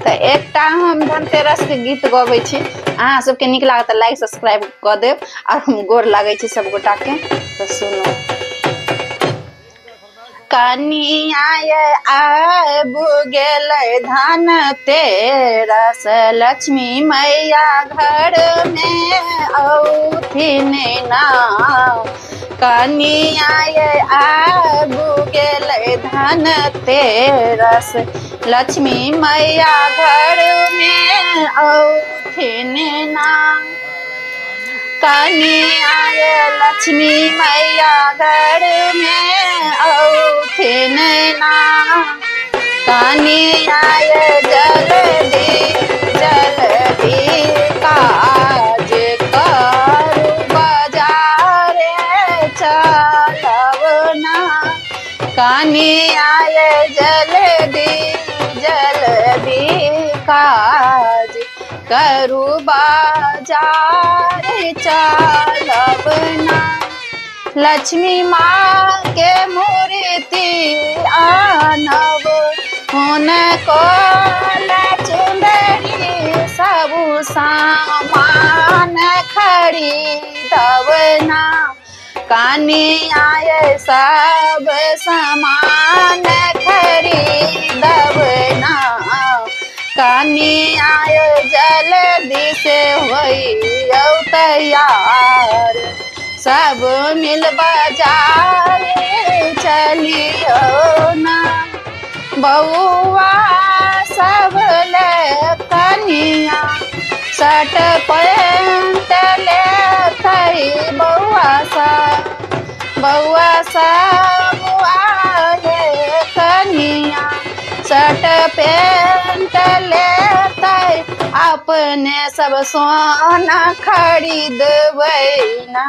तो एकटा हम धनतेरस के गीत गबै छी, अहाँ सबके नीक लागत लाइक सब्सक्राइब कऽ देब और हम गोर लागै छी सब गोटा के। तो सुनो कनिया आबि गेलै धनतेरस, लक्ष्मी मैया घर में औथिन ना। कनिया आबि गेलै धनतेरस, लक्ष्मी मैया घर में औथिन ना। कनिया लक्ष्मी मैया घर में औथिन ना। कनिया जल्दी जल्दी काज करू बाजार चलब ना। कनिया जल्दी जल्दी काज करू बाजार चलब ना। लक्ष्मी माँ के मूर्ति आनब, हुनको चुंदरी सब सामान खरीदब ना। कनिया सब सामान खरीदब ना। कनिया जल्दी से होइयौ तैयार, सब मिल बाजार चलियो ना। बउआ सब ले कनिया शर्ट पैंट लेतै, बउआ सब आए कनिया शर्ट पैंट लेतै, अपने सब सोना खरीदबै ना।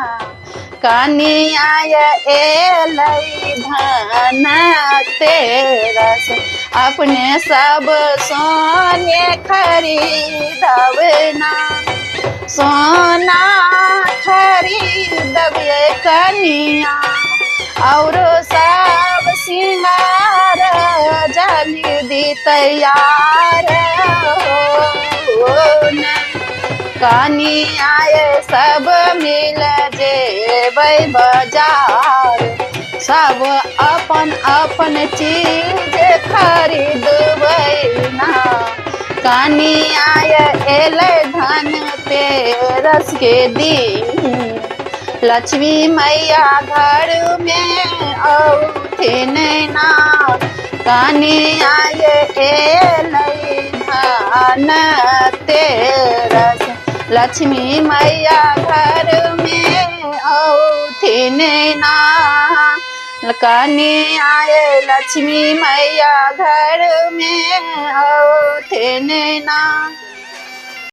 कनिया एलै धनतेरस, अपने सब सोने खरीदब ना। सोना खरीदब कनिया और सब सिंगार जल्दी तैयार हो ना। कनिया सब मिल जेबै बाजार, सब अपन अपन चीज खरीदबै ना। कनिया एलै धनतेरस के दिन, लक्ष्मी मैया घर में औथिन ना। कनिया एलै धनतेरस, लक्ष्मी मैया घर में औथिन ना। कनिया लक्ष्मी मैया घर में औथिन ना।